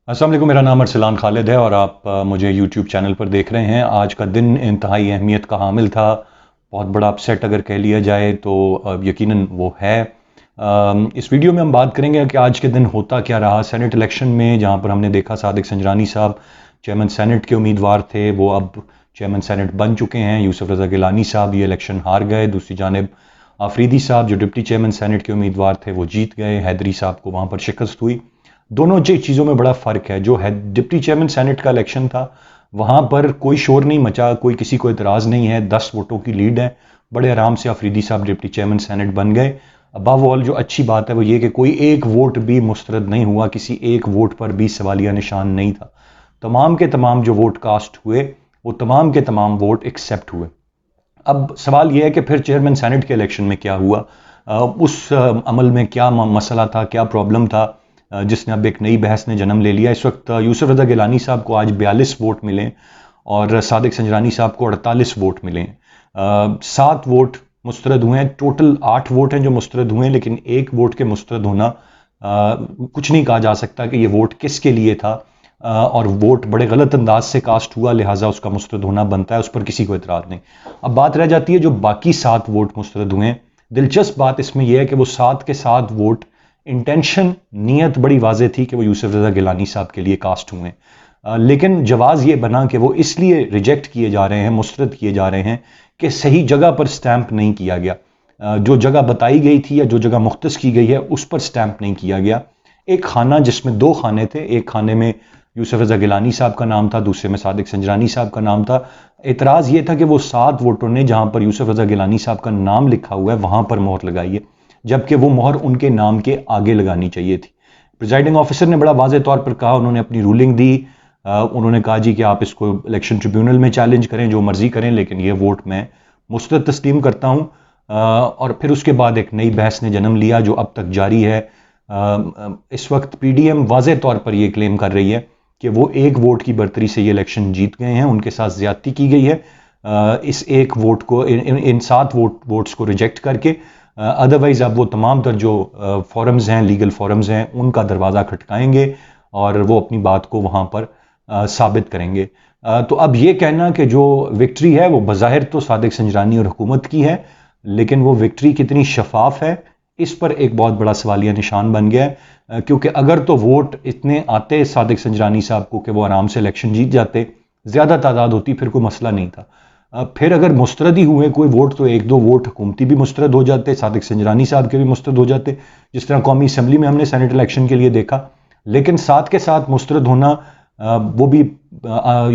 अस्सलाम वालेकुम। मेरा नाम अरसलान खालिद है और आप मुझे यूट्यूब चैनल पर देख रहे हैं। आज का दिन इंतहाई अहमियत का हामिल था। बहुत बड़ा अपसेट अगर कह लिया जाए तो यकीनन वो है। इस वीडियो में हम बात करेंगे कि आज के दिन होता क्या रहा सेनेट इलेक्शन में, जहां पर हमने देखा सादिक संजरानी साहब चेयरमैन सेनेट के उम्मीदवार थे, वो अब चेयरमैन सेनेट बन चुके हैं। यूसुफ रज़ा गिलानी साहब ये इलेक्शन हार गए। दूसरी जानिब आफरीदी साहब जो डिप्टी चेयरमैन सेनेट के उम्मीदवार थे वो जीत गए। हैदरी साहब को वहाँ पर शिकस्त हुई। दोनों चीज़ों में बड़ा फ़र्क है। जो है डिप्टी चेयरमैन सेनेट का इलेक्शन था, वहाँ पर कोई शोर नहीं मचा, कोई किसी को एतराज़ नहीं है, 10 वोटों की लीड है। बड़े आराम से अफरीदी साहब डिप्टी चेयरमैन सेनेट बन गए। अबव ऑल जो अच्छी बात है वो ये कि कोई एक वोट भी मुस्तरद नहीं हुआ, किसी एक वोट पर भी सवालिया निशान नहीं था। तमाम के तमाम जो वोट कास्ट हुए वो तमाम के तमाम वोट एक्सेप्ट हुए। अब सवाल यह है कि फिर चेयरमैन सेनेट के इलेक्शन में क्या हुआ, उस अमल में क्या मसला था, क्या प्रॉब्लम था, जिसने अब एक नई बहस ने जन्म ले लिया। इस वक्त यूसुफ रज़ा गिलानी साहब को आज 42 वोट मिले और सादिक संजरानी साहब को 48 वोट मिले। 7 वोट मुस्तरद हुए हैं, टोटल 8 वोट हैं जो मुस्तरद हुए हैं, लेकिन एक वोट के मुस्तरद होना कुछ नहीं कहा जा सकता कि ये वोट किसके लिए था। और वोट बड़े गलत अंदाज से कास्ट हुआ, लिहाजा उसका मुस्तरद होना बनता है, उस पर किसी को एतराज़ नहीं। अब बात रह जाती है जो बाकी 7 वोट मुस्तरद हुए हैं। दिलचस्प बात इसमें यह है कि वो 7 के 7 वोट इंटेंशन, नीयत बड़ी वाज़ेह थी कि वो यूसुफ रज़ा गिलानी साहब के लिए कास्ट हुए। लेकिन जवाज़ ये बना कि वो इसलिए रिजेक्ट किए जा रहे हैं, मुस्तरद किए जा रहे हैं कि सही जगह पर स्टैंप नहीं किया गया। जो जगह बताई गई थी या जो जगह मुख्तस की गई है उस पर स्टैंप नहीं किया गया। एक खाना जिसमें 2 खाने थे, एक खाने में यूसुफ रज़ा गिलानी साहब का नाम था, दूसरे में सादिक संजरानी साहब का नाम था। एतराज़ ये था कि वो 7 वोटों ने जहां पर यूसुफ रज़ा गिलानी साहब का नाम लिखा हुआ है वहां पर मोहर लगाई है, जबकि वो मोहर उनके नाम के आगे लगानी चाहिए थी। प्रिजाइडिंग ऑफिसर ने बड़ा वाज़ेह तौर पर कहा, उन्होंने अपनी रूलिंग दी। उन्होंने कहा जी कि आप इसको इलेक्शन ट्रिब्यूनल में चैलेंज करें, जो मर्जी करें, लेकिन ये वोट मैं मुस्तरद तस्लीम करता हूँ। और फिर उसके बाद एक नई बहस ने जन्म लिया जो अब तक जारी है। इस वक्त पीडीएम वाज़ेह तौर पर यह क्लेम कर रही है कि वो एक वोट की बर्तरी से ये इलेक्शन जीत गए हैं, उनके साथ ज्यादती की गई है। इस एक वोट को, इन 7 वोट्स को रिजेक्ट करके, अदरवाइज अब वो तमाम तर जो फॉरम्स हैं, लीगल फॉरम्स हैं, उनका दरवाज़ा खटकाएंगे और वो अपनी बात को वहाँ पर साबित करेंगे। तो अब ये कहना कि जो विक्ट्री है वो बज़ाहिर तो सादिक संजरानी और हुकूमत की है, लेकिन वो विक्ट्री कितनी शफाफ है इस पर एक बहुत बड़ा सवालिया निशान बन गया है। क्योंकि अगर तो वोट इतने आते सादिक संजरानी साहब को कि वो आराम से इलेक्शन जीत जाते, ज़्यादा तादाद होती, फिर कोई मसला नहीं था। फिर अगर मुस्तरद ही हुए कोई वोट तो 1-2 वोट हुकूमती भी मुस्तरद हो जाते, सादिक संजरानी साहब के भी मुस्तरद हो जाते, जिस तरह कौमी असम्बली में हमने सेनेट इलेक्शन के लिए देखा। लेकिन 7 के 7 मुस्तरद होना, वो भी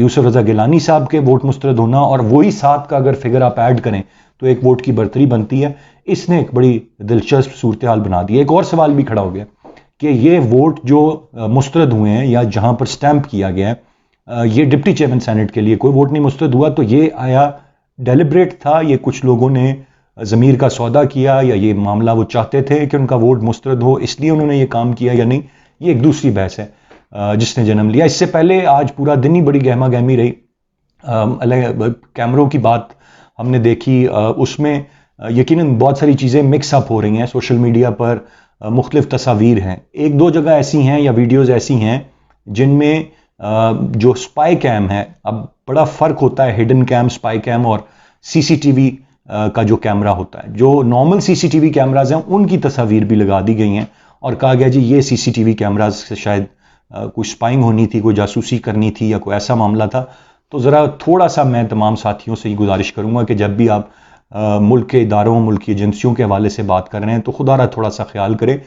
यूसुफ रज़ा गिलानी साहब के वोट मुस्तरद होना, और वही 7 का अगर फिगर आप ऐड करें तो एक वोट की बर्तरी बनती है। इसने एक बड़ी दिलचस्प सूरत हाल बना दी। एक और सवाल भी खड़ा हो गया कि ये वोट जो मुस्तरद हुए हैं या जहां पर स्टैंप किया गया है, ये डिप्टी चेयरमैन सेनेट के लिए कोई वोट नहीं मुस्तरद हुआ, तो ये आया डेलिब्रेट था, ये कुछ लोगों ने ज़मीर का सौदा किया, या ये मामला वो चाहते थे कि उनका वोट मुस्तरद हो इसलिए उन्होंने ये काम किया या नहीं, ये एक दूसरी बहस है जिसने जन्म लिया। इससे पहले आज पूरा दिन ही बड़ी गहमा गहमी रही। कैमरों की बात हमने देखी, उसमें यकीनन बहुत सारी चीज़ें मिक्सअप हो रही हैं। सोशल मीडिया पर मुख्तलिफ तस्वीर हैं, 1-2 जगह ऐसी हैं या वीडियोज़ ऐसी हैं जिनमें जो स्पाई कैम है, अब बड़ा फ़र्क होता है हिडन कैम, स्पाई कैम और सीसीटीवी का जो कैमरा होता है। जो नॉर्मल सीसीटीवी कैमराज हैं उनकी तस्वीर भी लगा दी गई हैं और कहा गया जी ये सीसीटीवी कैमराज से शायद कुछ स्पाइंग होनी थी, कोई जासूसी करनी थी या कोई ऐसा मामला था। तो ज़रा थोड़ा सा मैं तमाम साथियों से ही गुजारिश करूँगा कि जब भी आप मुल्क के इदारों, मुल्क की एजेंसियों के हवाले से बात कर रहे हैं तो खुदा रहा थोड़ा सा ख्याल करें।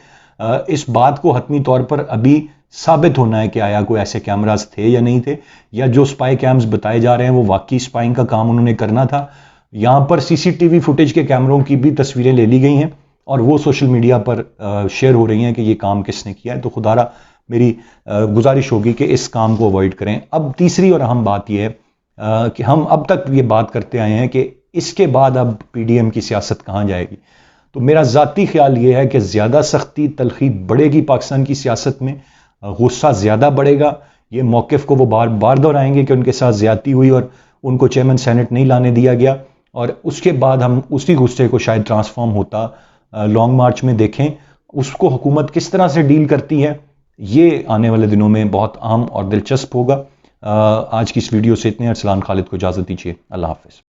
इस बात को हतमी तौर पर अभी साबित होना है कि आया कोई ऐसे कैमराज थे या नहीं थे, या जो स्पाई कैम्स बताए जा रहे हैं वो वाकई स्पाइंग का काम उन्होंने करना था। यहाँ पर सीसीटीवी फुटेज के कैमरों की भी तस्वीरें ले ली गई हैं और वो सोशल मीडिया पर शेयर हो रही हैं कि ये काम किसने किया है। तो खुदारा मेरी गुजारिश होगी कि इस काम को अवॉइड करें। अब तीसरी और अहम बात यह है कि हम अब तक ये बात करते आए हैं कि इसके बाद अब पीडीएम की सियासत कहाँ जाएगी। तो मेरा ज़ाती ख्याल ये है कि ज़्यादा सख्ती तलखी बढ़ेगी पाकिस्तान की सियासत में, गुस्सा ज़्यादा बढ़ेगा। ये मौक़िफ़ को वो बार बार दोहराएंगे कि उनके साथ ज़्यादती हुई और उनको चेयरमैन सेनेट नहीं लाने दिया गया, और उसके बाद हम उसी गुस्से को शायद ट्रांसफॉर्म होता लॉन्ग मार्च में देखें। उसको हुकूमत किस तरह से डील करती है ये आने वाले दिनों में बहुत आम और दिलचस्प होगा। आज की इस वीडियो से इतने। अरसलान खालिद को इजाज़त दीजिए। अल्लाह हाफ़िज़।